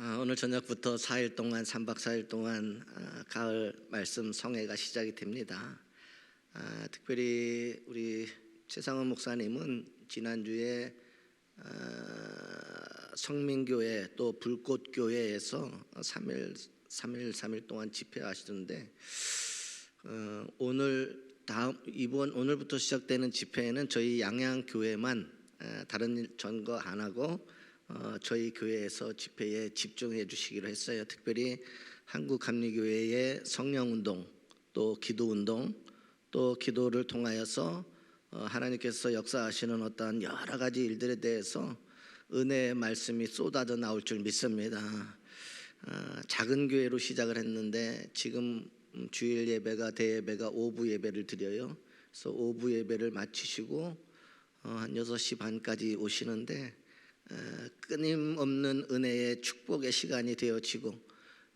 오늘 저녁부터 4일 동안 3박 4일 동안 가을 말씀 성회가 시작이 됩니다. 특별히 우리 최상원 목사님은 지난주에 성민교회 또 불꽃교회에서 3일 동안 집회하시던데 오늘부터 시작되는 집회에는 저희 양양교회만 다른 일 전거 안 하고 저희 교회에서 집회에 집중해 주시기로 했어요. 특별히 한국감리교회의 성령운동, 또 기도운동, 또 기도를 통하여서 하나님께서 역사하시는 어떠한 여러 가지 일들에 대해서 은혜의 말씀이 쏟아져 나올 줄 믿습니다. 작은 교회로 시작을 했는데 지금 주일 예배가 대예배가 오후 예배를 드려요. 그래서 오후 예배를 마치시고 한 6시 반까지 오시는데 끊임없는 은혜의 축복의 시간이 되어지고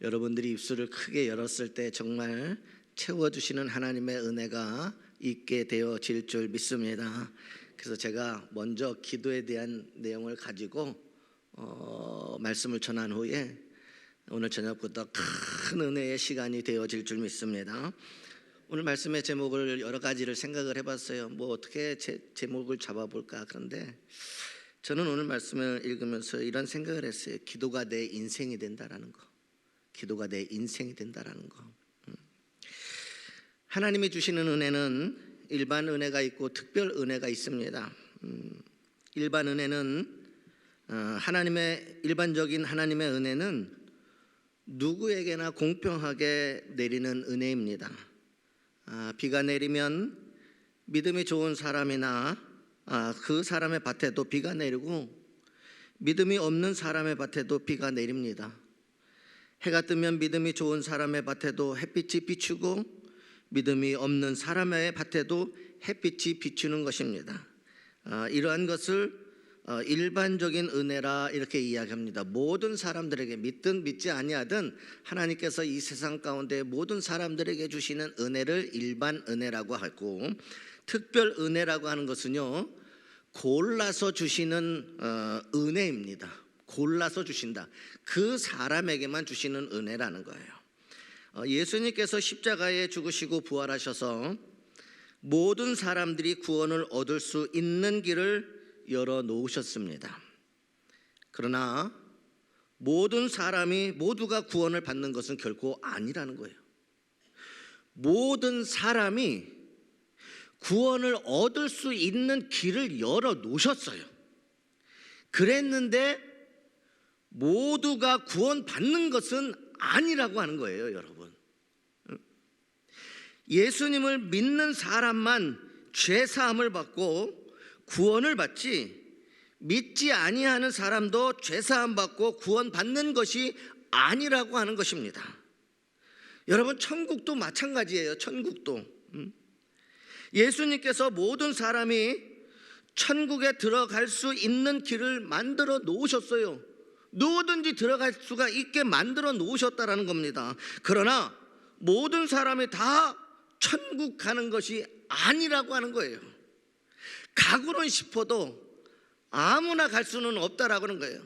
여러분들이 입술을 크게 열었을 때 정말 채워주시는 하나님의 은혜가 있게 되어질 줄 믿습니다. 그래서 제가 먼저 기도에 대한 내용을 가지고 말씀을 전한 후에 오늘 저녁부터 큰 은혜의 시간이 되어질 줄 믿습니다. 오늘 말씀의 제목을 여러 가지를 생각을 해봤어요. 어떻게 제목을 잡아볼까. 그런데 저는 오늘 말씀을 읽으면서 이런 생각을 했어요. 기도가 내 인생이 된다라는 거. 기도가 내 인생이 된다라는 거. 하나님이 주시는 은혜는 일반 은혜가 있고 특별 은혜가 있습니다. 일반 은혜는 일반적인 하나님의 은혜는 누구에게나 공평하게 내리는 은혜입니다. 비가 내리면 믿음이 좋은 사람이나 그 사람의 밭에도 비가 내리고 믿음이 없는 사람의 밭에도 비가 내립니다. 해가 뜨면 믿음이 좋은 사람의 밭에도 햇빛이 비추고 믿음이 없는 사람의 밭에도 햇빛이 비추는 것입니다. 이러한 것을 일반적인 은혜라 이렇게 이야기합니다. 모든 사람들에게 믿든 믿지 아니하든 하나님께서 이 세상 가운데 모든 사람들에게 주시는 은혜를 일반 은혜라고 하고, 특별 은혜라고 하는 것은요 골라서 주시는 은혜입니다. 골라서 주신다. 그 사람에게만 주시는 은혜라는 거예요. 예수님께서 십자가에 죽으시고 부활하셔서 모든 사람들이 구원을 얻을 수 있는 길을 열어놓으셨습니다. 그러나 모든 사람이 모두가 구원을 받는 것은 결코 아니라는 거예요. 모든 사람이 구원을 얻을 수 있는 길을 열어놓으셨어요. 그랬는데 모두가 구원받는 것은 아니라고 하는 거예요, 여러분. 예수님을 믿는 사람만 죄사함을 받고 구원을 받지, 믿지 아니하는 사람도 죄사함 받고 구원받는 것이 아니라고 하는 것입니다. 여러분, 천국도 마찬가지예요. 천국도 예수님께서 모든 사람이 천국에 들어갈 수 있는 길을 만들어 놓으셨어요. 누구든지 들어갈 수가 있게 만들어 놓으셨다라는 겁니다. 그러나 모든 사람이 다 천국 가는 것이 아니라고 하는 거예요. 가고는 싶어도 아무나 갈 수는 없다라고 하는 거예요.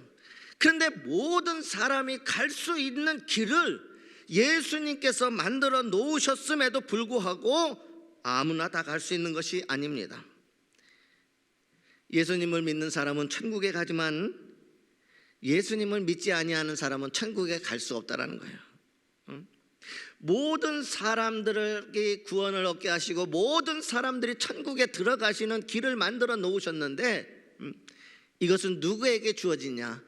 그런데 모든 사람이 갈 수 있는 길을 예수님께서 만들어 놓으셨음에도 불구하고 아무나 다 갈 수 있는 것이 아닙니다. 예수님을 믿는 사람은 천국에 가지만 예수님을 믿지 아니하는 사람은 천국에 갈 수 없다라는 거예요. 모든 사람들에게 구원을 얻게 하시고 모든 사람들이 천국에 들어가시는 길을 만들어 놓으셨는데 이것은 누구에게 주어지냐?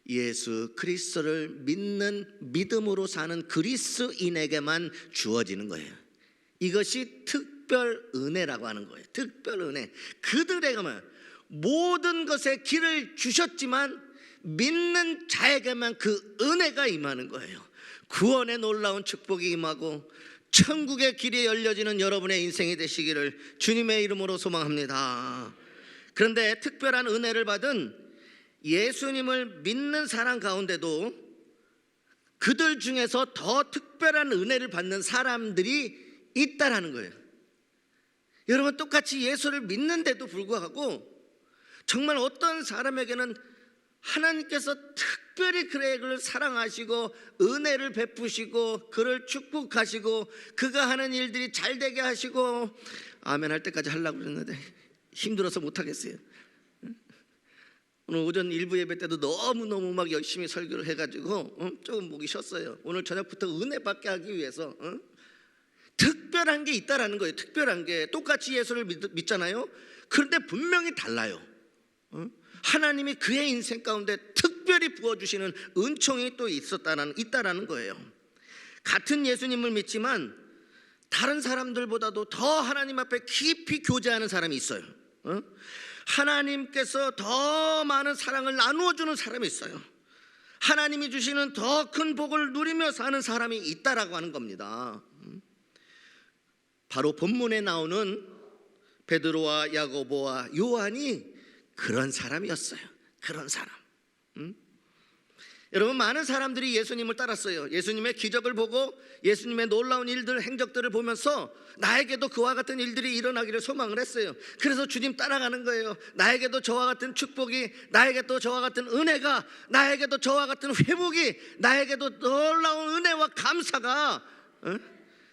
예수 그리스도를 믿는 믿음으로 사는 그리스도인에게만 주어지는 거예요. 이것이 특별 은혜라고 하는 거예요. 특별 은혜. 그들에게만 모든 것에 길을 주셨지만 믿는 자에게만 그 은혜가 임하는 거예요. 구원의 놀라운 축복이 임하고 천국의 길이 열려지는 여러분의 인생이 되시기를 주님의 이름으로 소망합니다. 그런데 특별한 은혜를 받은 예수님을 믿는 사람 가운데도 그들 중에서 더 특별한 은혜를 받는 사람들이 있다라는 거예요. 여러분, 똑같이 예수를 믿는데도 불구하고 정말 어떤 사람에게는 하나님께서 특별히 그를 사랑하시고 은혜를 베푸시고 그를 축복하시고 그가 하는 일들이 잘 되게 하시고 아멘 할 때까지 하려고 그랬는데 힘들어서 못하겠어요. 오늘 오전 일부 예배 때도 너무너무 막 열심히 설교를 해가지고 조금 목이 쉬었어요. 오늘 저녁부터 은혜 받게 하기 위해서 특별한 게 있다라는 거예요. 특별한 게 똑같이 예수를 믿잖아요. 그런데 분명히 달라요. 하나님이 그의 인생 가운데 특별히 부어주시는 은총이 또 있다라는 거예요. 같은 예수님을 믿지만 다른 사람들보다도 더 하나님 앞에 깊이 교제하는 사람이 있어요. 하나님께서 더 많은 사랑을 나누어주는 사람이 있어요. 하나님이 주시는 더 큰 복을 누리며 사는 사람이 있다라고 하는 겁니다. 바로 본문에 나오는 베드로와 야고보와 요한이 그런 사람이었어요. 그런 사람. 여러분, 많은 사람들이 예수님을 따랐어요. 예수님의 기적을 보고 예수님의 놀라운 일들, 행적들을 보면서 나에게도 그와 같은 일들이 일어나기를 소망을 했어요. 그래서 주님 따라가는 거예요. 나에게도 저와 같은 축복이, 나에게도 저와 같은 은혜가, 나에게도 저와 같은 회복이, 나에게도 놀라운 은혜와 감사가,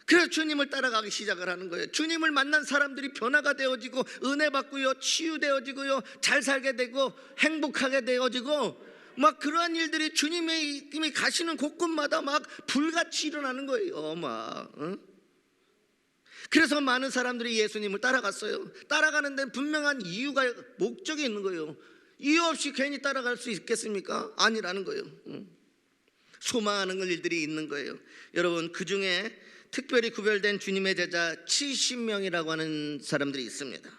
그래서 주님을 따라가기 시작을 하는 거예요. 주님을 만난 사람들이 변화가 되어지고 은혜 받고요, 치유되어지고요, 잘 살게 되고 행복하게 되어지고 막 그러한 일들이 주님의 이미 가시는 곳곳마다 막 불같이 일어나는 거예요. 그래서 많은 사람들이 예수님을 따라갔어요. 따라가는 데는 분명한 이유가, 목적이 있는 거예요. 이유 없이 괜히 따라갈 수 있겠습니까? 아니라는 거예요. 수많은 일들이 있는 거예요. 여러분, 그 중에 특별히 구별된 주님의 제자 70명이라고 하는 사람들이 있습니다.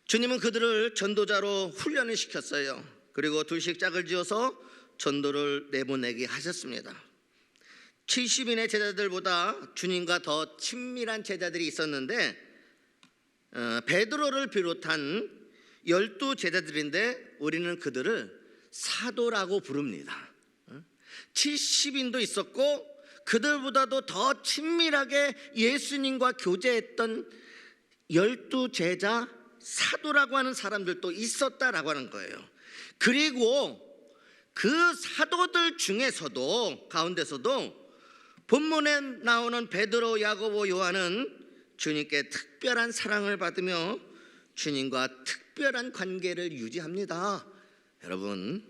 주님은 그들을 전도자로 훈련을 시켰어요. 그리고 둘씩 짝을 지어서 전도를 내보내게 하셨습니다. 70인의 제자들보다 주님과 더 친밀한 제자들이 있었는데 베드로를 비롯한 12제자들인데 우리는 그들을 사도라고 부릅니다. 70인도 있었고 그들보다도 더 친밀하게 예수님과 교제했던 12제자 사도라고 하는 사람들도 있었다라고 하는 거예요. 그리고 그 사도들 중에서도 가운데서도 본문에 나오는 베드로, 야고보, 요한은 주님께 특별한 사랑을 받으며 주님과 특별한 관계를 유지합니다. 여러분,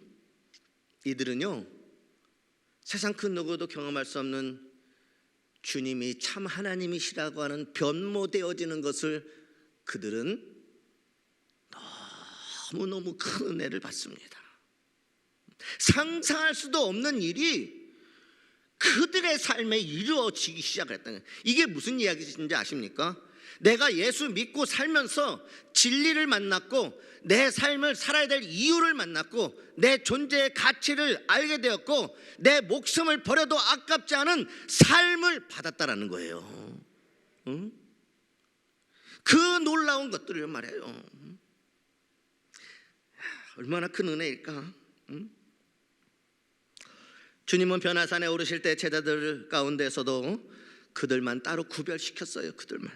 이들은요 세상 그 누구도 경험할 수 없는 주님이 참 하나님이시라고 하는 변모되어지는 것을 그들은 너무너무 큰 은혜를 받습니다. 상상할 수도 없는 일이 그들의 삶에 이루어지기 시작했다는 거예요. 이게 무슨 이야기인지 아십니까? 내가 예수 믿고 살면서 진리를 만났고 내 삶을 살아야 될 이유를 만났고 내 존재의 가치를 알게 되었고 내 목숨을 버려도 아깝지 않은 삶을 받았다라는 거예요. 그 놀라운 것들을 말해요. 얼마나 큰 은혜일까? 주님은 변화산에 오르실 때 제자들 가운데서도 그들만 따로 구별시켰어요. 그들만.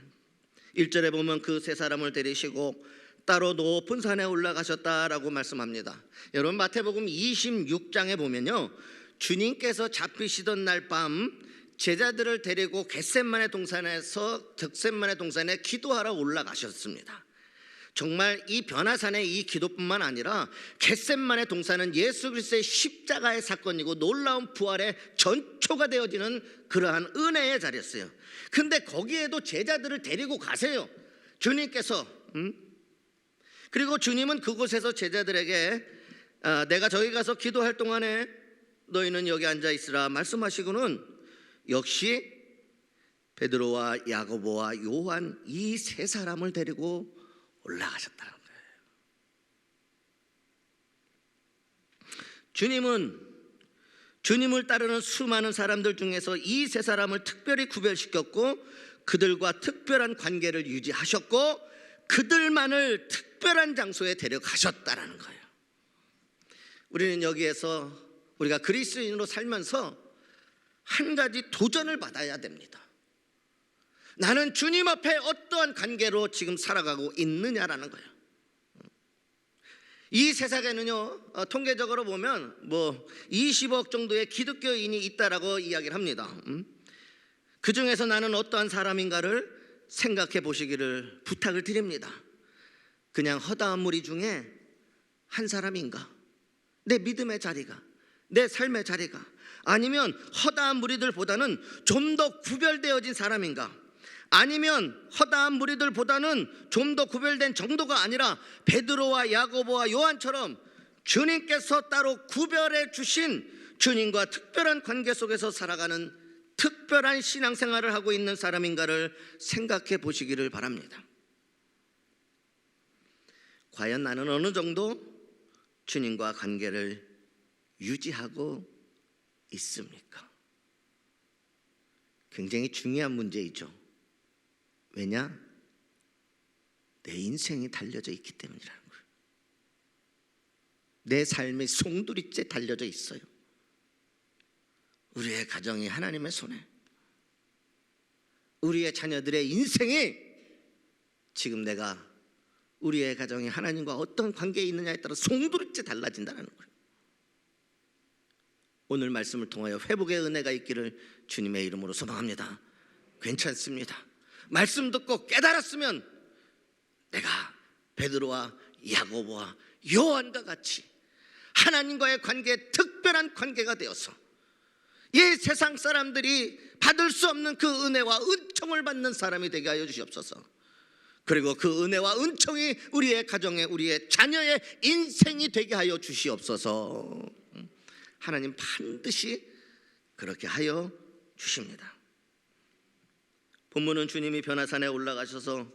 1절에 보면 그 세 사람을 데리시고 따로 높은 산에 올라가셨다라고 말씀합니다. 여러분, 마태복음 26장에 보면요, 주님께서 잡히시던 날 밤 제자들을 데리고 겟셋마네 동산에 기도하러 올라가셨습니다. 정말 이 변화산의 이 기도뿐만 아니라 겟셋마네 동산은 예수 그리스도의 십자가의 사건이고 놀라운 부활의 전초가 되어지는 그러한 은혜의 자리였어요. 근데 거기에도 제자들을 데리고 가세요, 주님께서. 그리고 주님은 그곳에서 제자들에게 내가 저기 가서 기도할 동안에 너희는 여기 앉아 있으라 말씀하시고는 역시 베드로와 야고보와 요한 이 세 사람을 데리고 올라가셨다는 거예요. 주님은 주님을 따르는 수많은 사람들 중에서 이 세 사람을 특별히 구별시켰고 그들과 특별한 관계를 유지하셨고 그들만을 특별한 장소에 데려가셨다는 거예요. 우리는 여기에서 우리가 그리스도인으로 살면서 한 가지 도전을 받아야 됩니다. 나는 주님 앞에 어떠한 관계로 지금 살아가고 있느냐라는 거예요. 이 세상에는요, 통계적으로 보면 뭐 20억 정도의 기독교인이 있다라고 이야기를 합니다. 그 중에서 나는 어떠한 사람인가를 생각해 보시기를 부탁을 드립니다. 그냥 허다한 무리 중에 한 사람인가? 내 믿음의 자리가, 내 삶의 자리가, 아니면 허다한 무리들보다는 좀 더 구별되어진 사람인가? 아니면 허다한 무리들보다는 좀 더 구별된 정도가 아니라 베드로와 야고보와 요한처럼 주님께서 따로 구별해 주신 주님과 특별한 관계 속에서 살아가는 특별한 신앙생활을 하고 있는 사람인가를 생각해 보시기를 바랍니다. 과연 나는 어느 정도 주님과 관계를 유지하고 있습니까? 굉장히 중요한 문제이죠. 왜냐? 내 인생이 달려져 있기 때문이라는 거예요. 내 삶이 송두리째 달려져 있어요. 우리의 가정이 하나님의 손에, 우리의 자녀들의 인생이 지금 내가 우리의 가정이 하나님과 어떤 관계에 있느냐에 따라 송두리째 달라진다는 거예요. 오늘 말씀을 통하여 회복의 은혜가 있기를 주님의 이름으로 소망합니다. 괜찮습니다. 말씀 듣고 깨달았으면 내가 베드로와 야고보와 요한과 같이 하나님과의 관계에 특별한 관계가 되어서 이 세상 사람들이 받을 수 없는 그 은혜와 은총을 받는 사람이 되게 하여 주시옵소서. 그리고 그 은혜와 은총이 우리의 가정에, 우리의 자녀의 인생이 되게 하여 주시옵소서. 하나님 반드시 그렇게 하여 주십니다. 본문은 주님이 변화산에 올라가셔서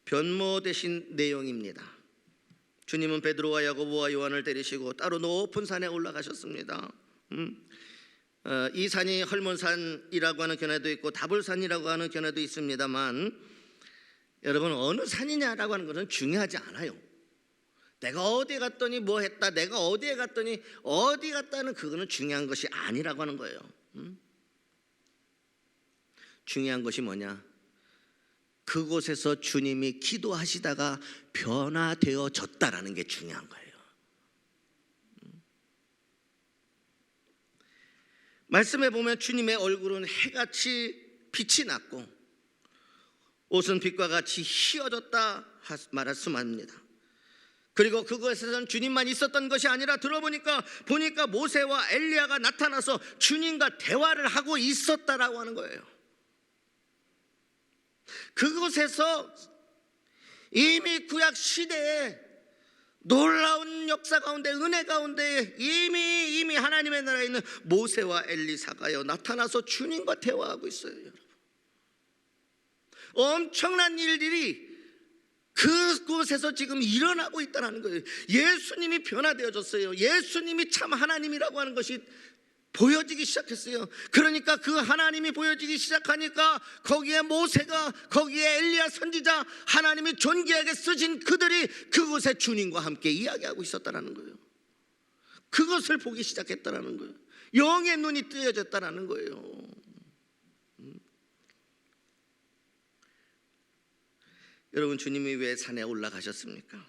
변모되신 내용입니다. 주님은 베드로와 야고보와 요한을 데리시고 따로 높은 산에 올라가셨습니다. 이 산이 헐몬산이라고 하는 견해도 있고 다볼산이라고 하는 견해도 있습니다만, 여러분, 어느 산이냐라고 하는 것은 중요하지 않아요. 내가 어디에 갔더니 뭐 했다, 내가 어디에 갔더니 어디 갔다는 그거는 중요한 것이 아니라고 하는 거예요. 중요한 것이 뭐냐? 그곳에서 주님이 기도하시다가 변화되어졌다라는 게 중요한 거예요. 말씀에 보면 주님의 얼굴은 해같이 빛이 났고 옷은 빛과 같이 희어졌다 말할 수만합니다. 그리고 그것에서는 주님만 있었던 것이 아니라 들어보니까 모세와 엘리야가 나타나서 주님과 대화를 하고 있었다라고 하는 거예요. 그곳에서 이미 구약 시대에 놀라운 역사 가운데, 은혜 가운데 이미 하나님의 나라에 있는 모세와 엘리사가요 나타나서 주님과 대화하고 있어요. 여러분, 엄청난 일들이 그곳에서 지금 일어나고 있다는 거예요. 예수님이 변화되어졌어요. 예수님이 참 하나님이라고 하는 것이 보여지기 시작했어요. 그러니까 그 하나님이 보여지기 시작하니까 거기에 모세가, 거기에 엘리야 선지자, 하나님이 존귀하게 쓰신 그들이 그곳에 주님과 함께 이야기하고 있었다는 거예요. 그것을 보기 시작했다는 거예요. 영의 눈이 뜨여졌다는 거예요. 여러분, 주님이 왜 산에 올라가셨습니까?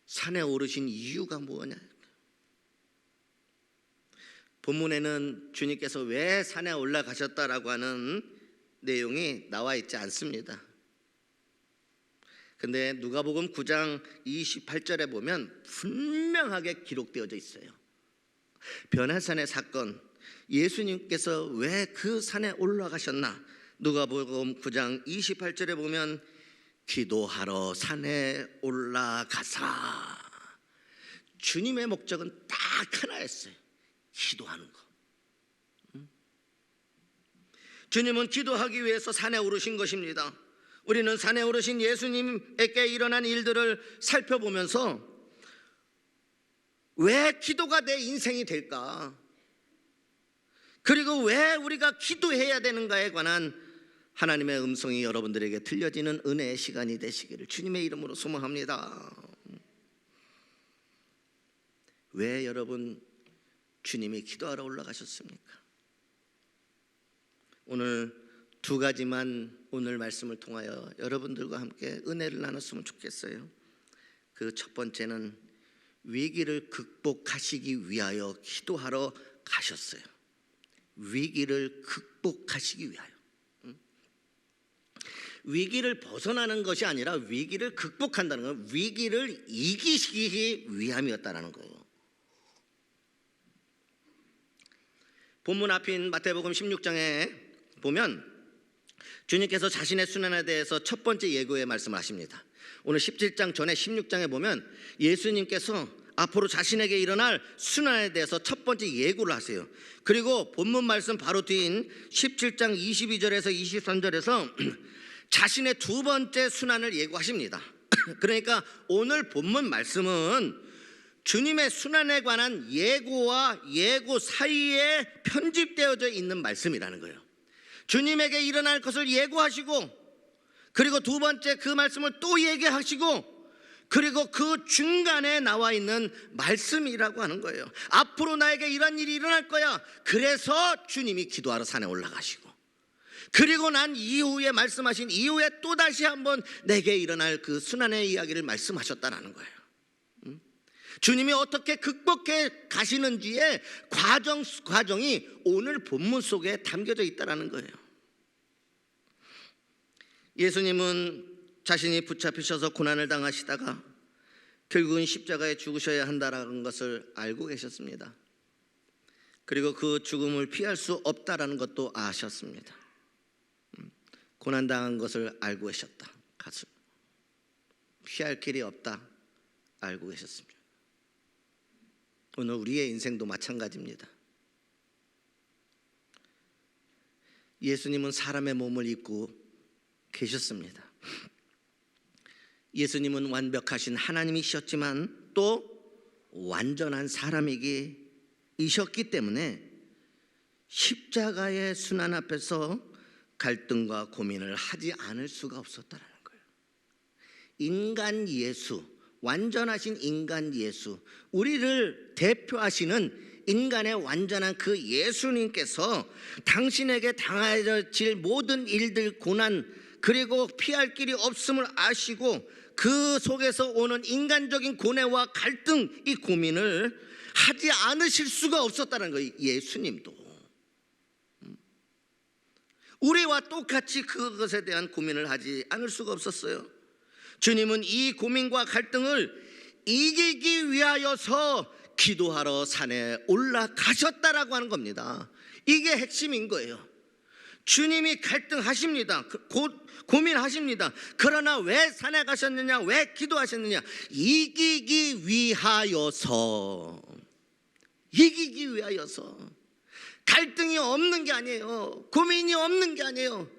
산에 오르신 이유가 뭐냐? 본문에는 주님께서 왜 산에 올라가셨다라고 하는 내용이 나와 있지 않습니다. 근데 누가복음 9장 28절에 보면 분명하게 기록되어져 있어요. 변화산의 사건, 예수님께서 왜 그 산에 올라가셨나? 누가복음 9장 28절에 보면 기도하러 산에 올라가사. 주님의 목적은 딱 하나였어요. 기도하는 거. 주님은 기도하기 위해서 산에 오르신 것입니다. 우리는 산에 오르신 예수님에게 일어난 일들을 살펴보면서 왜 기도가 내 인생이 될까? 그리고 왜 우리가 기도해야 되는가에 관한 하나님의 음성이 여러분들에게 들려지는 은혜의 시간이 되시기를 주님의 이름으로 소망합니다. 왜 여러분 주님이 기도하러 올라가셨습니까? 오늘 두 가지만 오늘 말씀을 통하여 여러분들과 함께 은혜를 나눴으면 좋겠어요. 그 첫 번째는 위기를 극복하시기 위하여 기도하러 가셨어요. 위기를 극복하시기 위하여. 위기를 벗어나는 것이 아니라 위기를 극복한다는 건 위기를 이기시기 위함이었다는 거예요. 본문 앞인 마태복음 16장에 보면 주님께서 자신의 순환에 대해서 첫 번째 예고의 말씀을 하십니다. 오늘 17장 전에 16장에 보면 예수님께서 앞으로 자신에게 일어날 순환에 대해서 첫 번째 예고를 하세요. 그리고 본문 말씀 바로 뒤인 17장 22절에서 23절에서 자신의 두 번째 순환을 예고하십니다. 그러니까 오늘 본문 말씀은 주님의 순환에 관한 예고와 예고 사이에 편집되어져 있는 말씀이라는 거예요. 주님에게 일어날 것을 예고하시고, 그리고 두 번째 그 말씀을 또 얘기하시고, 그리고 그 중간에 나와 있는 말씀이라고 하는 거예요. 앞으로 나에게 이런 일이 일어날 거야. 그래서 주님이 기도하러 산에 올라가시고, 그리고 난 이후에 말씀하신 이후에 또다시 한번 내게 일어날 그 순환의 이야기를 말씀하셨다는 거예요. 주님이 어떻게 극복해 가시는지의 과정이 오늘 본문 속에 담겨져 있다는 거예요. 예수님은 자신이 붙잡히셔서 고난을 당하시다가 결국은 십자가에 죽으셔야 한다는 것을 알고 계셨습니다. 그리고 그 죽음을 피할 수 없다는 것도 아셨습니다. 고난당한 것을 알고 계셨다. 피할 길이 없다 알고 계셨습니다. 오늘 우리의 인생도 마찬가지입니다. 예수님은 사람의 몸을 입고 계셨습니다. 예수님은 완벽하신 하나님이셨지만 또 완전한 사람이셨기 때문에 십자가의 순환 앞에서 갈등과 고민을 하지 않을 수가 없었다는 거예요. 인간 예수, 완전하신 인간 예수, 우리를 대표하시는 인간의 완전한 그 예수님께서 당신에게 당하질 모든 일들, 고난, 그리고 피할 길이 없음을 아시고 그 속에서 오는 인간적인 고뇌와 갈등, 이 고민을 하지 않으실 수가 없었다는 거예요. 예수님도 우리와 똑같이 그것에 대한 고민을 하지 않을 수가 없었어요. 주님은 이 고민과 갈등을 이기기 위하여서 기도하러 산에 올라가셨다라고 하는 겁니다. 이게 핵심인 거예요. 주님이 갈등하십니다. 고민하십니다. 그러나 왜 산에 가셨느냐, 왜 기도하셨느냐? 이기기 위하여서. 갈등이 없는 게 아니에요. 고민이 없는 게 아니에요.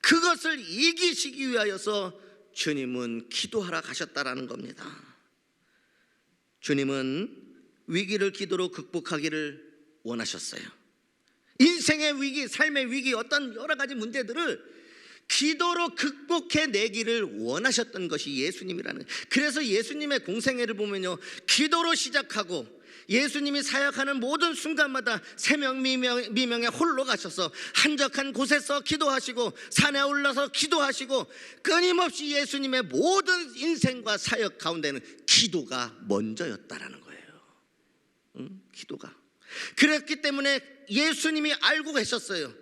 그것을 이기시기 위하여서 주님은 기도하러 가셨다라는 겁니다. 주님은 위기를 기도로 극복하기를 원하셨어요. 인생의 위기, 삶의 위기, 어떤 여러 가지 문제들을 기도로 극복해 내기를 원하셨던 것이 예수님이라는 거예요. 그래서 예수님의 공생애를 보면요, 기도로 시작하고 예수님이 사역하는 모든 순간마다 새명 미명에 홀로 가셔서 한적한 곳에서 기도하시고 산에 올라서 기도하시고, 끊임없이 예수님의 모든 인생과 사역 가운데는 기도가 먼저였다라는 거예요. 기도가. 그랬기 때문에 예수님이 알고 계셨어요.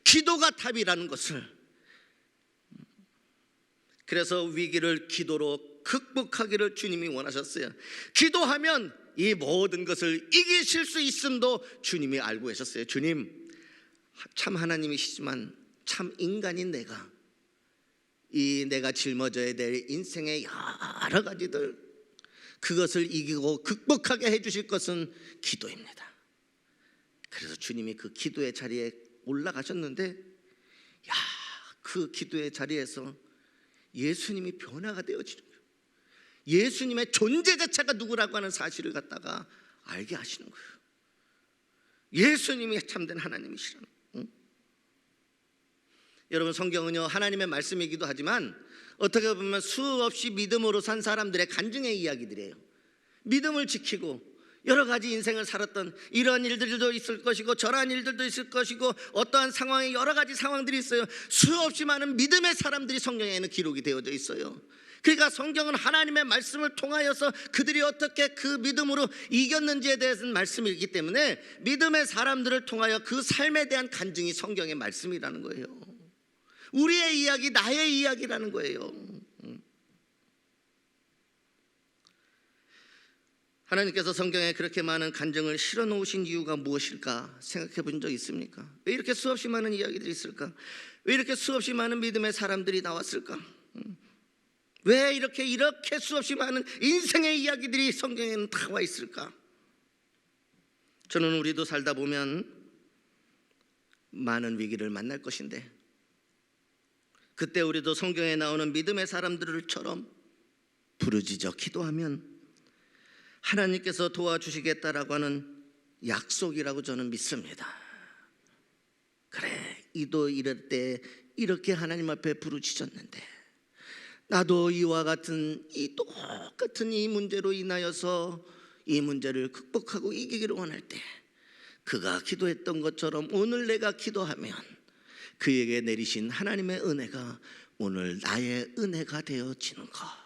기도가 답이라는 것을. 그래서 위기를 기도로 극복하기를 주님이 원하셨어요. 기도하면 이 모든 것을 이기실 수 있음도 주님이 알고 계셨어요. 주님, 참 하나님이시지만 참 인간인 내가 짊어져야 될 인생의 여러 가지들, 그것을 이기고 극복하게 해주실 것은 기도입니다. 그래서 주님이 그 기도의 자리에 올라가셨는데, 그 기도의 자리에서 예수님이 변화가 되어지는 거예요. 예수님의 존재 자체가 누구라고 하는 사실을 갖다가 알게 하시는 거예요. 예수님이 참된 하나님이시라는 거예요. 여러분, 성경은요, 하나님의 말씀이기도 하지만 어떻게 보면 수없이 믿음으로 산 사람들의 간증의 이야기들이에요. 믿음을 지키고 여러 가지 인생을 살았던 이런 일들도 있을 것이고 저러한 일들도 있을 것이고 어떠한 상황에 여러 가지 상황들이 있어요. 수없이 많은 믿음의 사람들이 성경에는 기록이 되어져 있어요. 그러니까 성경은 하나님의 말씀을 통하여서 그들이 어떻게 그 믿음으로 이겼는지에 대해서는 말씀이 있기 때문에 믿음의 사람들을 통하여 그 삶에 대한 간증이 성경의 말씀이라는 거예요. 우리의 이야기, 나의 이야기라는 거예요. 하나님께서 성경에 그렇게 많은 간증을 실어 놓으신 이유가 무엇일까 생각해 본 적 있습니까? 왜 이렇게 수없이 많은 이야기들이 있을까? 왜 이렇게 수없이 많은 믿음의 사람들이 나왔을까? 왜 이렇게 수없이 많은 인생의 이야기들이 성경에는 다 와 있을까? 저는 우리도 살다 보면 많은 위기를 만날 것인데 그때 우리도 성경에 나오는 믿음의 사람들처럼 부르짖어 기도하면 하나님께서 도와주시겠다라고 하는 약속이라고 저는 믿습니다. 그래, 이도 이럴 때 이렇게 하나님 앞에 부르짖었는데 나도 이와 같은 이 똑같은 이 문제로 인하여서 이 문제를 극복하고 이기기를 원할 때 그가 기도했던 것처럼 오늘 내가 기도하면 그에게 내리신 하나님의 은혜가 오늘 나의 은혜가 되어지는 것.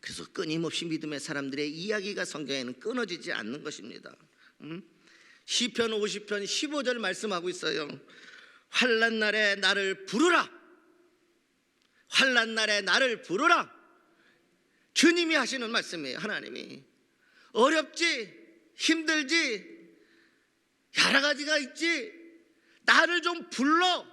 그래서 끊임없이 믿음의 사람들의 이야기가 성경에는 끊어지지 않는 것입니다. 시편 50편 15절 말씀하고 있어요. 환난 날에 나를 부르라. 환난 날에 나를 부르라. 주님이 하시는 말씀이에요. 하나님이 어렵지, 힘들지, 여러 가지가 있지, 나를 좀 불러.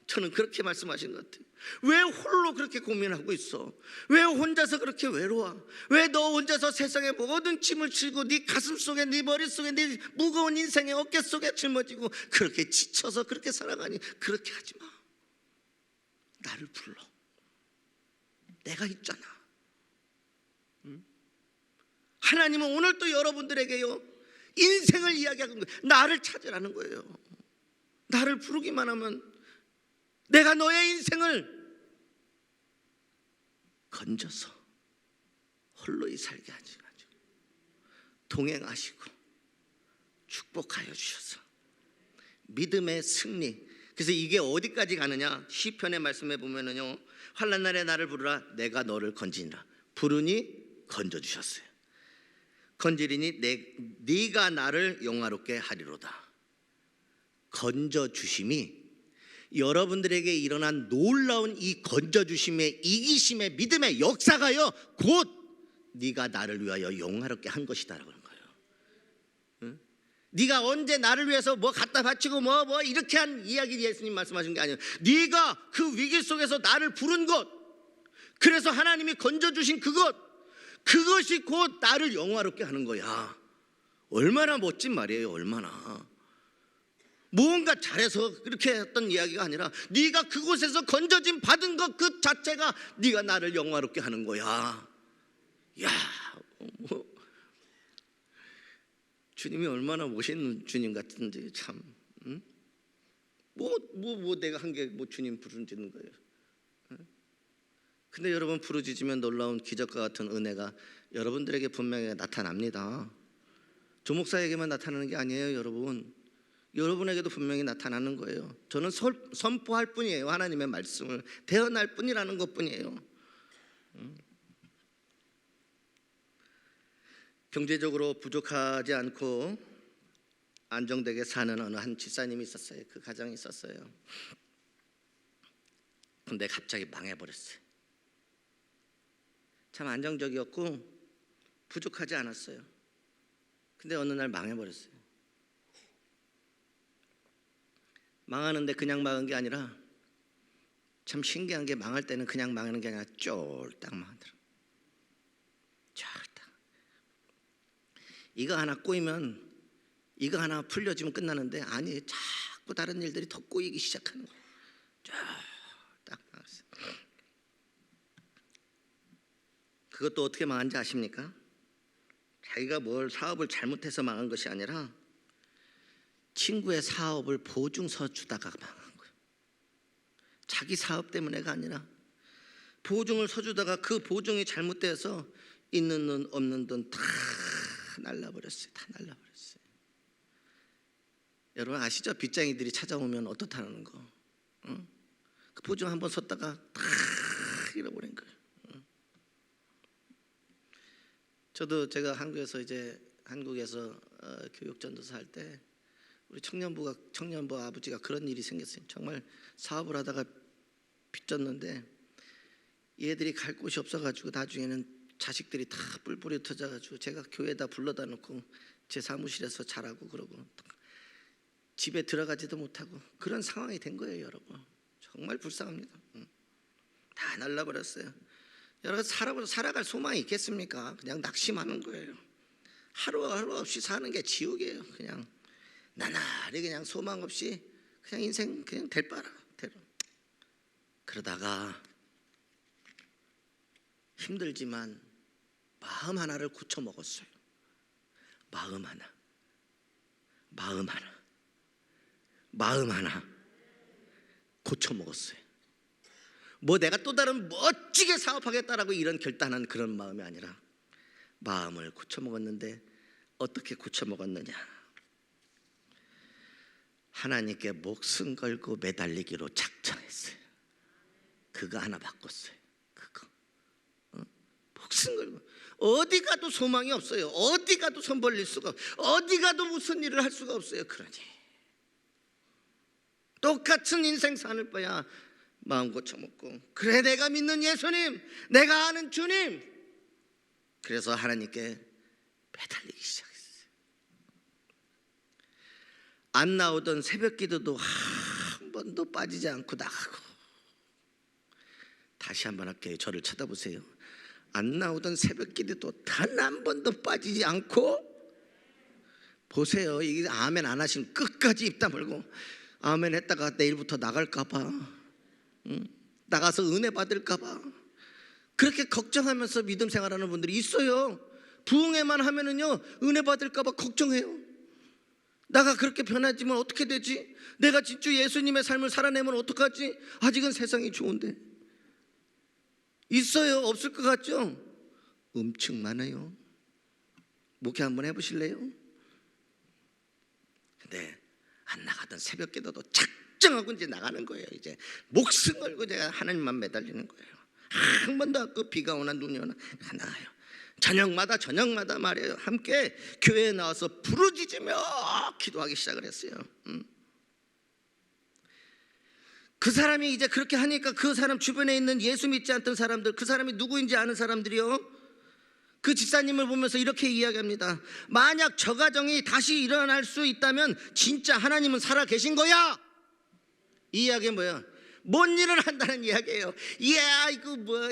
저는 그렇게 말씀하신 것 같아요. 왜 홀로 그렇게 고민하고 있어? 왜 혼자서 그렇게 외로워? 왜 너 혼자서 세상의 모든 짐을 지고 네 가슴 속에, 네 머릿속에, 네 무거운 인생의 어깨 속에 짊어지고 그렇게 지쳐서 그렇게 살아가니? 그렇게 하지 마. 나를 불러. 내가 있잖아. 하나님은 오늘 또 여러분들에게요 인생을 이야기하는 거예요. 나를 찾으라는 거예요. 나를 부르기만 하면 내가 너의 인생을 건져서 홀로이 살게 하지 가지고 동행하시고 축복하여 주셔서 믿음의 승리. 그래서 이게 어디까지 가느냐? 시편의 말씀에 보면은요, 환난 날에 나를 부르라. 내가 너를 건지니라. 부르니 건져 주셨어요. 건지리니 네가 나를 영화롭게 하리로다. 건져 주심이 여러분들에게 일어난 놀라운 이 건져주심의 이기심의 믿음의 역사가요 곧 네가 나를 위하여 영화롭게 한 것이다라고 하는 거예요. 응? 네가 언제 나를 위해서 뭐 갖다 바치고 뭐 이렇게 한 이야기 예수님 말씀하신 게 아니에요. 네가 그 위기 속에서 나를 부른 것, 그래서 하나님이 건져주신 그것이 곧 나를 영화롭게 하는 거야. 얼마나 멋진 말이에요. 얼마나 뭔가 잘해서 그렇게 했던 이야기가 아니라 네가 그곳에서 건져짐 받은 것 그 자체가 네가 나를 영화롭게 하는 거야. 야, 주님이 얼마나 멋있는 주님 같은지 참. 내가 한 게 뭐 주님 부르짖는 거예요. 근데 여러분 부르짖으면 놀라운 기적과 같은 은혜가 여러분들에게 분명히 나타납니다. 조 목사에게만 나타나는 게 아니에요, 여러분. 여러분에게도 분명히 나타나는 거예요. 저는 선포할 뿐이에요. 하나님의 말씀을 대언할 뿐이라는 것뿐이에요. 경제적으로 부족하지 않고 안정되게 사는 어느 한 집사님이 있었어요. 그 가정이 있었어요. 근데 갑자기 망해버렸어요. 참 안정적이었고 부족하지 않았어요. 근데 어느 날 망해버렸어요. 망하는데 그냥 망한 게 아니라 참 신기한 게 망할 때는 그냥 망하는 게 아니라 쫄딱 망하더라고요. 쫄딱. 이거 하나 꼬이면 이거 하나 풀려지면 끝나는데 아니 자꾸 다른 일들이 더 꼬이기 시작하는 거예요. 쫄딱 망했어요. 그것도 어떻게 망한지 아십니까? 자기가 뭘 사업을 잘못해서 망한 것이 아니라 친구의 사업을 보증서 주다가 망한 거예요. 자기 사업 때문에가 아니라 보증을 서주다가 그 보증이 잘못돼서 있는 돈 없는 돈 다 날라버렸어요. 다 날라버렸어요. 여러분 아시죠? 빚쟁이들이 찾아오면 어떻다는 거. 그 보증 한번 섰다가 다 잃어버린 거예요. 제가 한국에서 교육전도사 할 때 우리 청년부 아버지가 그런 일이 생겼어요. 정말 사업을 하다가 빚졌는데 얘들이 갈 곳이 없어가지고 나중에는 자식들이 다 뿔뿔이 터져가지고 제가 교회에다 불러다 놓고 제 사무실에서 자라고 그러고 집에 들어가지도 못하고 그런 상황이 된 거예요, 여러분. 정말 불쌍합니다. 다 날라버렸어요. 여러분, 살아갈 소망이 있겠습니까? 그냥 낙심하는 거예요. 하루하루 없이 사는 게 지옥이에요. 그냥 나날이 그냥 소망 없이 그냥 인생 그냥 될 바라 대로. 그러다가 힘들지만 마음 하나를 고쳐 먹었어요. 마음 하나 고쳐 먹었어요. 뭐 내가 또 다른 멋지게 사업하겠다라고 이런 결단한 그런 마음이 아니라 마음을 고쳐 먹었는데 어떻게 고쳐 먹었느냐? 하나님께 목숨 걸고 매달리기로 작정했어요. 그거 하나 바꿨어요. 그거 목숨 걸고 어디 가도 소망이 없어요. 어디 가도 손 벌릴 수가 없어요. 어디 가도 무슨 일을 할 수가 없어요. 그러니 똑같은 인생 사는 거야. 마음 고쳐먹고 그래, 내가 믿는 예수님, 내가 아는 주님. 그래서 하나님께 매달리기 시작했어요. 안 나오던 새벽 기도도 한 번도 빠지지 않고 나가고. 다시 한번 할게요. 저를 쳐다보세요. 안 나오던 새벽 기도도 단 한 번도 빠지지 않고. 보세요. 이게 아멘 안 하시면 끝까지 입 다물고 아멘 했다가 내일부터 나갈까 봐, 나가서 은혜 받을까 봐 그렇게 걱정하면서 믿음 생활하는 분들이 있어요. 부흥회만 하면은요 은혜 받을까 봐 걱정해요. 나가 그렇게 변하지면 어떻게 되지? 내가 진짜 예수님의 삶을 살아내면 어떡하지? 아직은 세상이 좋은데. 있어요? 없을 것 같죠? 엄청 많아요. 목회 한번 해보실래요? 근데 안 나가던 새벽 기도도 작정하고 이제 나가는 거예요. 이제 목숨 걸고 제가 하나님만 매달리는 거예요. 한 번도 안 비가 오나 눈이 오나 나가요. 저녁마다 말이에요. 함께 교회에 나와서 부르짖으며 기도하기 시작을 했어요. 그 사람이 이제 그렇게 하니까 그 사람 주변에 있는 예수 믿지 않던 사람들, 그 사람이 누구인지 아는 사람들이요, 그 집사님을 보면서 이렇게 이야기합니다. 만약 저 가정이 다시 일어날 수 있다면 진짜 하나님은 살아 계신 거야. 이 이야기는 뭐야? 뭔 일을 한다는 이야기예요. 이야, 이거 뭐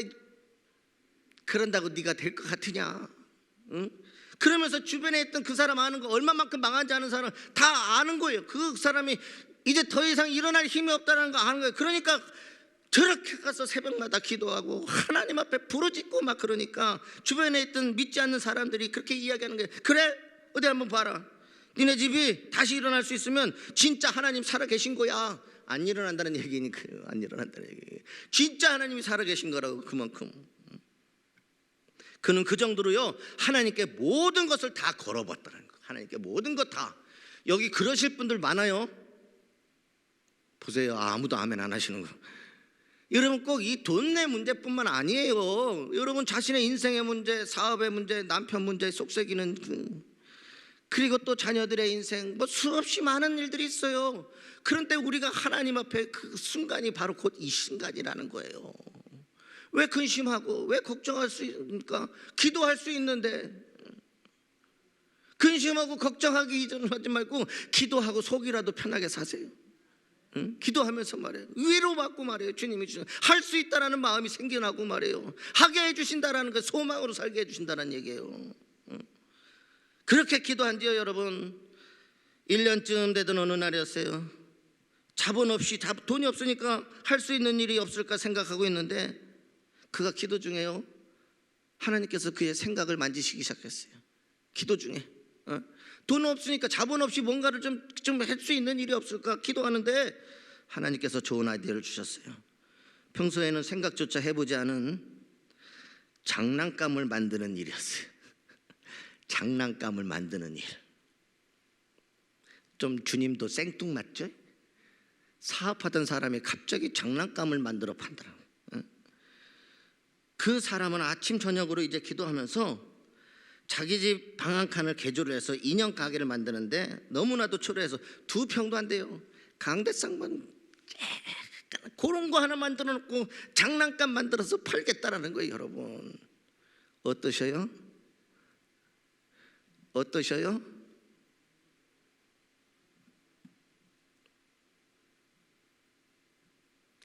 그런다고 네가 될 것 같으냐? 응? 그러면서 주변에 있던 그 사람 아는 거, 얼마만큼 망한지 아는 사람 다 아는 거예요. 그 사람이 이제 더 이상 일어날 힘이 없다는 거 아는 거예요. 그러니까 저렇게 가서 새벽마다 기도하고 하나님 앞에 부르짖고 막 그러니까 주변에 있던 믿지 않는 사람들이 그렇게 이야기하는 거예요. 그래? 어디 한번 봐라. 니네 집이 다시 일어날 수 있으면 진짜 하나님 살아 계신 거야. 안 일어난다는 얘기니까요. 안 일어난다는 얘기. 진짜 하나님이 살아 계신 거라고. 그만큼 그는 그 정도로요 하나님께 모든 것을 다 걸어봤다는 거. 하나님께 모든 것 다. 여기 그러실 분들 많아요. 보세요. 아무도 아멘 안 하시는 거. 여러분 꼭 이 돈내 문제뿐만 아니에요. 여러분 자신의 인생의 문제, 사업의 문제, 남편 문제 속삭이는 그리고 또 자녀들의 인생, 뭐 수없이 많은 일들이 있어요. 그런데 우리가 하나님 앞에 그 순간이 바로 곧 이 순간이라는 거예요. 왜 근심하고 왜 걱정할 수 있습니까? 기도할 수 있는데. 근심하고 걱정하기 이전 하지 말고 기도하고 속이라도 편하게 사세요. 응? 기도하면서 말해요. 위로받고 말해요. 주님이 주신 할 수 있다라는 마음이 생겨나고 말해요. 하게 해주신다라는 거, 소망으로 살게 해주신다는 얘기예요. 응? 그렇게 기도한 뒤요 여러분 1년쯤 되던 어느 날이었어요. 자본 없이 돈이 없으니까 할 수 있는 일이 없을까 생각하고 있는데 그가 기도 중에요 하나님께서 그의 생각을 만지시기 시작했어요. 기도 중에 돈 없으니까 자본 없이 뭔가를 좀 할 수 있는 일이 없을까 기도하는데 하나님께서 좋은 아이디어를 주셨어요. 평소에는 생각조차 해보지 않은 장난감을 만드는 일이었어요. 장난감을 만드는 일. 좀 주님도 생뚱맞죠? 사업하던 사람이 갑자기 장난감을 만들어 판다라고. 그 사람은 아침 저녁으로 이제 기도하면서 자기 집 방 한 칸을 개조를 해서 인형 가게를 만드는데 너무나도 초라해서 2평도 안 돼요. 강대상만 그런 거 하나 만들어 놓고 장난감 만들어서 팔겠다라는 거예요. 여러분 어떠셔요? 어떠셔요?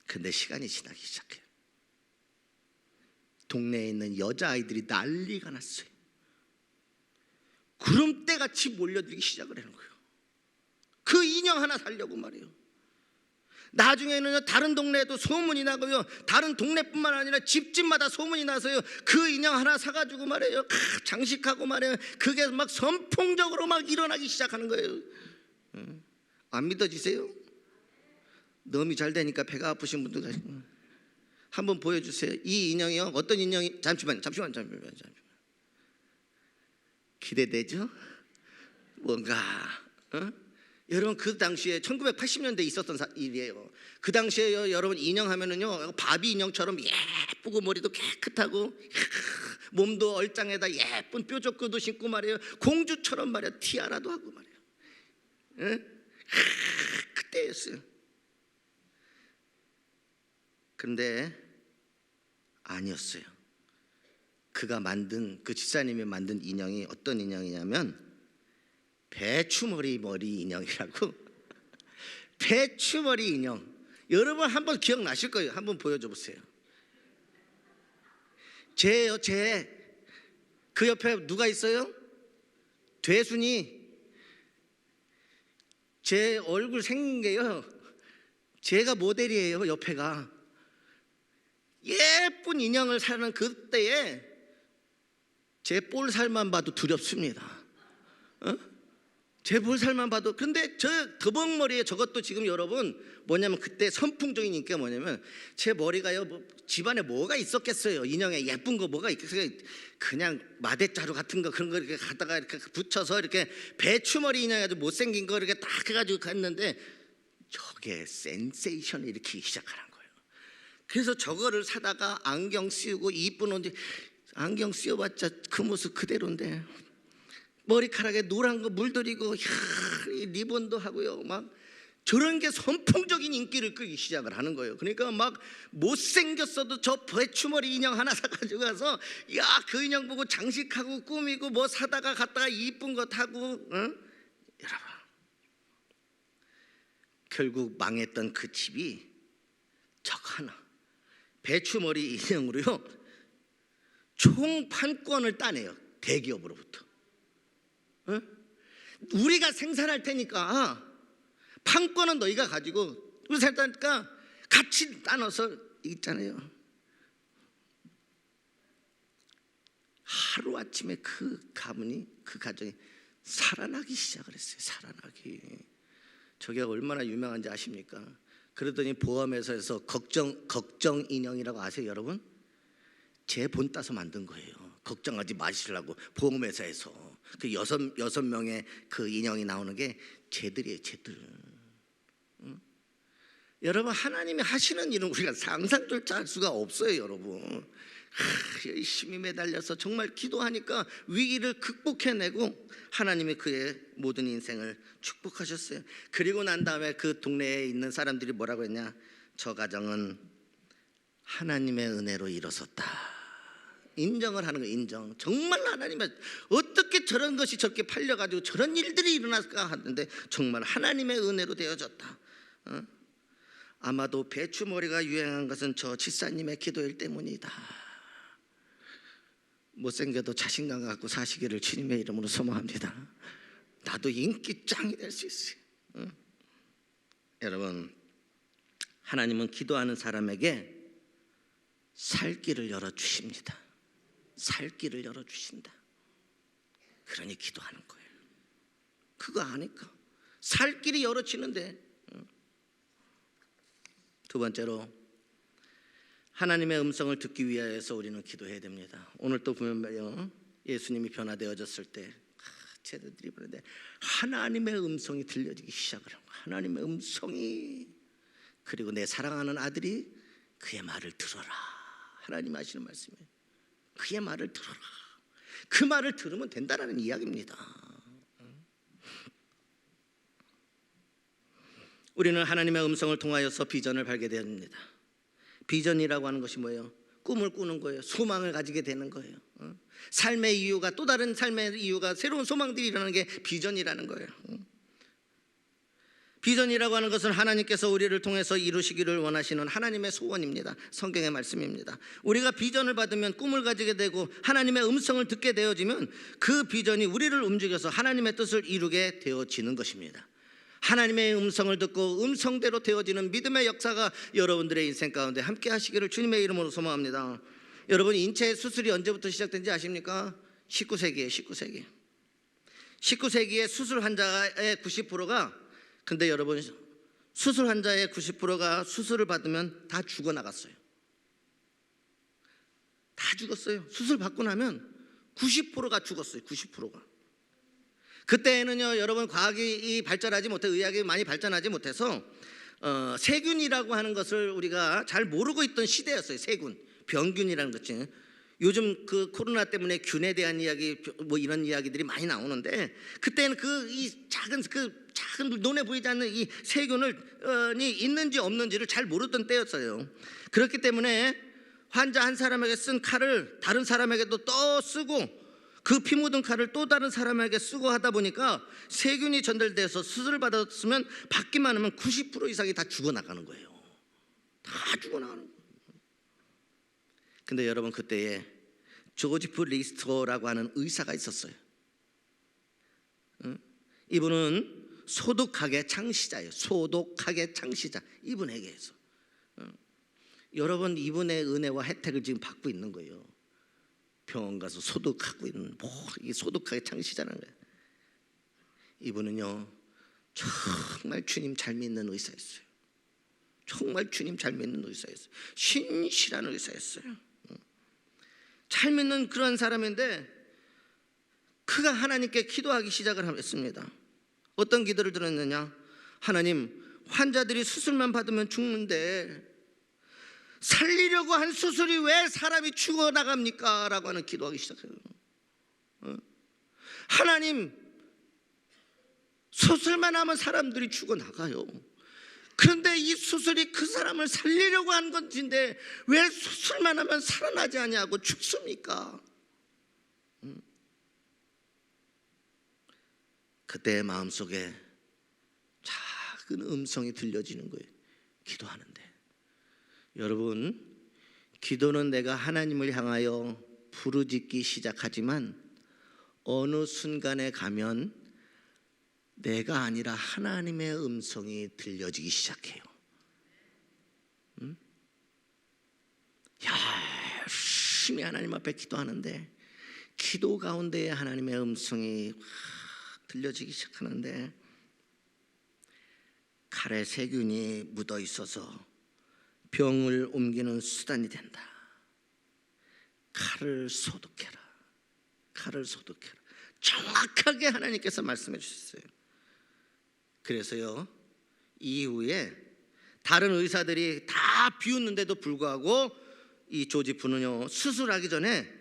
근데 시간이 지나기 시작해요. 동네에 있는 여자아이들이 난리가 났어요. 구름대같이 몰려들기 시작을 하는 거예요. 그 인형 하나 사려고 말이에요. 나중에는 다른 동네에도 소문이 나고요, 다른 동네뿐만 아니라 집집마다 소문이 나서요, 그 인형 하나 사가지고 말이에요, 장식하고 말이에요, 그게 막 선풍적으로 막 일어나기 시작하는 거예요. 안 믿어지세요? 너무 잘 되니까 배가 아프신 분들 한번 보여주세요. 이 인형이요, 어떤 인형이? 잠시만. 기대되죠? 뭔가 여러분 그 당시에 1980년대에 있었던 일이에요. 그 당시에 여러분 인형 하면은요, 바비 인형처럼 예쁘고 머리도 깨끗하고 몸도 얼짱에다 예쁜 뾰족구도 신고 말이에요, 공주처럼 말이에요, 티아라도 하고 말이에요. 그때였어요. 근데 아니었어요. 그가 만든, 그 집사님이 만든 인형이 어떤 인형이냐면 배추머리 인형이라고. 배추머리 인형, 여러분 한번 기억나실 거예요. 한번 보여줘 보세요. 쟤예요, 쟤. 그 옆에 누가 있어요? 되순이. 제 얼굴 생긴 게요, 제가 모델이에요. 옆에가 예쁜 인형을 사는 그때에 제 볼살만 봐도 두렵습니다. 제 볼살만 봐도. 근데 저 더벅머리에 저것도 지금 여러분 뭐냐면 그때 선풍적인 인기가 뭐냐면 제 머리가요, 뭐 집안에 뭐가 있었겠어요. 인형에 예쁜 거 뭐가 있겠어요. 그냥 마대자루 같은 거 그런 거 이렇게 갖다가 이렇게 붙여서 이렇게 배추머리 인형 아주 못생긴 거 이렇게 딱 해가지고 갔는데 저게 센세이션을 일으키기 시작하는 거예요. 그래서 저거를 사다가 안경 씌우고 이쁜 옷, 안경 씌워봤자 그 모습 그대로인데 머리카락에 노란 거 물들이고 리본도 하고요, 막 저런 게 선풍적인 인기를 끌기 시작을 하는 거예요. 그러니까 막 못생겼어도 저 배추머리 인형 하나 사가지고 가서 그 인형 보고 장식하고 꾸미고 뭐 사다가 갔다가 이쁜 거 타고. 여러분 결국 망했던 그 집이 저거 하나 배추머리 인형으로요 총 판권을 따내요, 대기업으로부터. 우리가 생산할 테니까 판권은 너희가 가지고, 우리 생산하니까 같이 나눠서 있잖아요. 하루아침에 그 가문이, 그 가정이 살아나기 시작을 했어요. 살아나기. 저게 얼마나 유명한지 아십니까? 그러더니 보험회사에서 걱정 인형이라고 아세요, 여러분? 제 본 따서 만든 거예요. 걱정하지 마시라고. 보험회사에서 그 여섯 명의 그 인형이 나오는 게 쟤들이에요, 쟤들. 여러분 하나님이 하시는 일은 우리가 상상조차 할 수가 없어요, 여러분. 열심히 매달려서 정말 기도하니까 위기를 극복해내고 하나님이 그의 모든 인생을 축복하셨어요. 그리고 난 다음에 그 동네에 있는 사람들이 뭐라고 했냐? 저 가정은 하나님의 은혜로 일어섰다. 인정을 하는 거예요. 인정. 정말 하나님의, 어떻게 저런 것이 저렇게 팔려가지고 저런 일들이 일어날까 하는데 정말 하나님의 은혜로 되어졌다. 아마도 배추머리가 유행한 것은 저 집사님의 기도일 때문이다. 못생겨도 자신감 갖고 사시기를 주님의 이름으로 소망합니다. 나도 인기 짱이 될 수 있어요. 여러분 하나님은 기도하는 사람에게 살 길을 열어주십니다. 살 길을 열어주신다. 그러니 기도하는 거예요. 그거 아니까 살 길이 열어지는데. 두 번째로 하나님의 음성을 듣기 위하여서 우리는 기도해야 됩니다. 오늘 또 보면 예수님이 변화되어졌을 때 제자들이 보는데 하나님의 음성이 들려지기 시작을 하고, 하나님의 음성이, 그리고 내 사랑하는 아들이 그의 말을 들어라. 하나님 하시는 말씀이에요. 그의 말을 들어라. 그 말을 들으면 된다라는 이야기입니다. 우리는 하나님의 음성을 통하여서 비전을 발견해야 됩니다. 비전이라고 하는 것이 뭐예요? 꿈을 꾸는 거예요. 소망을 가지게 되는 거예요. 삶의 이유가, 또 다른 삶의 이유가, 새로운 소망들이 일어나는 게 비전이라는 거예요. 비전이라고 하는 것은 하나님께서 우리를 통해서 이루시기를 원하시는 하나님의 소원입니다. 성경의 말씀입니다. 우리가 비전을 받으면, 꿈을 가지게 되고 하나님의 음성을 듣게 되어지면 그 비전이 우리를 움직여서 하나님의 뜻을 이루게 되어지는 것입니다. 하나님의 음성을 듣고 음성대로 되어지는 믿음의 역사가 여러분들의 인생 가운데 함께 하시기를 주님의 이름으로 소망합니다. 여러분, 인체 수술이 언제부터 시작된지 아십니까? 19세기에 19세기에 수술 환자의 90%가, 근데 여러분, 수술 환자의 90%가 수술을 받으면 다 죽어나갔어요. 다 죽었어요. 수술 받고 나면 90%가 죽었어요. 90%가. 그때는요, 여러분, 과학이 발전하지 못해, 의학이 많이 발전하지 못해서 세균이라고 하는 것을 우리가 잘 모르고 있던 시대였어요. 세균, 병균이라는 것이. 요즘 그 코로나 때문에 균에 대한 이야기, 뭐 이런 이야기들이 많이 나오는데, 그때는 작은 눈에 보이지 않는 이 세균이 있는지 없는지를 잘 모르던 때였어요. 그렇기 때문에 환자 한 사람에게 쓴 칼을 다른 사람에게도 또 쓰고, 그 피 묻은 칼을 또 다른 사람에게 쓰고 하다 보니까 세균이 전달돼서 수술을 받았으면, 받기만 하면 90% 이상이 다 죽어나가는 거예요. 다 죽어나가는 거예요. 근데 여러분, 그때에 조지프 리스터라고 하는 의사가 있었어요. 이분은 소독학의 창시자예요. 소독학의 창시자. 이분에게서 여러분, 이분의 은혜와 혜택을 지금 받고 있는 거예요. 병원 가서 소독하고 있는, 이 소독학의 창시자라는 거예요. 이분은요, 정말 주님 잘 믿는 의사였어요. 정말 주님 잘 믿는 의사였어요. 신실한 의사였어요. 잘 믿는 그런 사람인데, 그가 하나님께 기도하기 시작을 했습니다. 어떤 기도를 드렸느냐? 하나님, 환자들이 수술만 받으면 죽는데 살리려고 한 수술이 왜 사람이 죽어나갑니까? 라고 하는 기도하기 시작해요. 하나님, 수술만 하면 사람들이 죽어나가요. 그런데 이 수술이 그 사람을 살리려고 한 건지인데 왜 수술만 하면 살아나지 아니하고 죽습니까? 그때의 마음속에 작은 음성이 들려지는 거예요. 기도하는데, 여러분, 기도는 내가 하나님을 향하여 부르짖기 시작하지만 어느 순간에 가면 내가 아니라 하나님의 음성이 들려지기 시작해요. 열심히 하나님 앞에 기도하는데 기도 가운데에 하나님의 음성이 확 들려지기 시작하는데, 칼에 세균이 묻어 있어서 병을 옮기는 수단이 된다. 칼을 소독해라. 칼을 소독해라. 정확하게 하나님께서 말씀해 주셨어요. 그래서요, 이후에 다른 의사들이 다 비웃는데도 불구하고 이 조지프는요, 수술하기 전에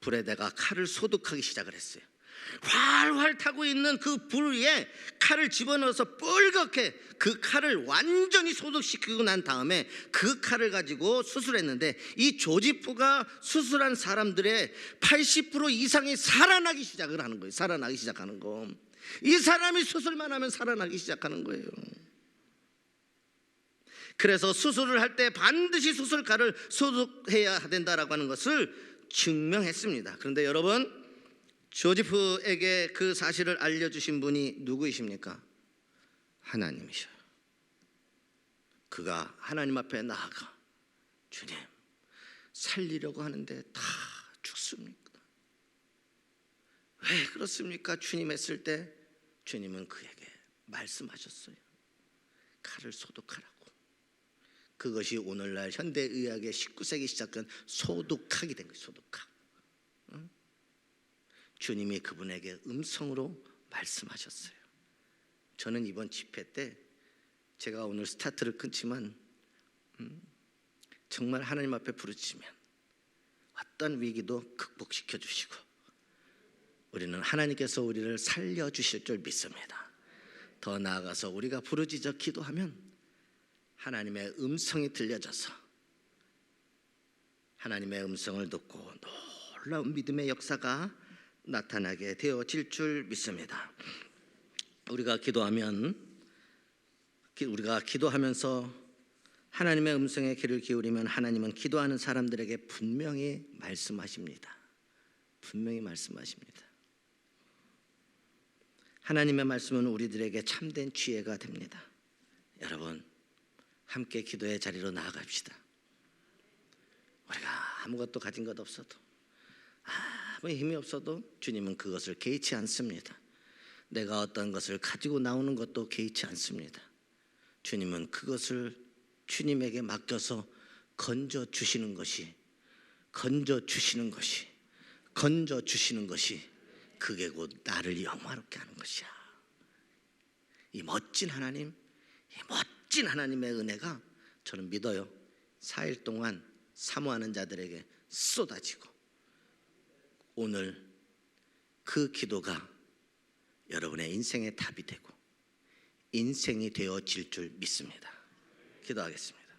불에다가 칼을 소독하기 시작을 했어요. 활활 타고 있는 그 불 위에 칼을 집어넣어서 뻘겋게 그 칼을 완전히 소독시키고 난 다음에 그 칼을 가지고 수술했는데, 이 조지프가 수술한 사람들의 80% 이상이 살아나기 시작을 하는 거예요. 살아나기 시작하는 거. 이 사람이 수술만 하면 살아나기 시작하는 거예요. 그래서 수술을 할 때 반드시 수술칼을 소독해야 된다라고 하는 것을 증명했습니다. 그런데 여러분, 조지프에게 그 사실을 알려주신 분이 누구이십니까? 하나님이셔요. 그가 하나님 앞에 나아가, 주님, 살리려고 하는데 다 죽습니까? 왜 그렇습니까? 주님 했을 때 주님은 그에게 말씀하셨어요. 칼을 소독하라고. 그것이 오늘날 현대의학의 19세기 시작한 소독학이 된 거예요. 소독학. 주님이 그분에게 음성으로 말씀하셨어요. 저는 이번 집회 때, 제가 오늘 스타트를 끊지만 정말 하나님 앞에 부르짖으면 어떤 위기도 극복시켜 주시고 우리는 하나님께서 우리를 살려주실 줄 믿습니다. 더 나아가서 우리가 부르짖어 기도하면 하나님의 음성이 들려져서 하나님의 음성을 듣고 놀라운 믿음의 역사가 나타나게 되어질 줄 믿습니다. 우리가 기도하면서 하나님의 음성에 귀를 기울이면 하나님은 기도하는 사람들에게 분명히 말씀하십니다. 분명히 말씀하십니다. 하나님의 말씀은 우리들에게 참된 지혜가 됩니다. 여러분, 함께 기도의 자리로 나아갑시다. 우리가 아무것도 가진 것 없어도, 아무 힘이 없어도 주님은 그것을 개의치 않습니다. 내가 어떤 것을 가지고 나오는 것도 개의치 않습니다. 주님은 그것을 주님에게 맡겨서 건져 주시는 것이 그게 곧 나를 영화롭게 하는 것이야. 이 멋진 하나님의 은혜가 저는 믿어요. 4일 동안 사모하는 자들에게 쏟아지고 오늘 그 기도가 여러분의 인생의 답이 되고 인생이 되어질 줄 믿습니다. 기도하겠습니다.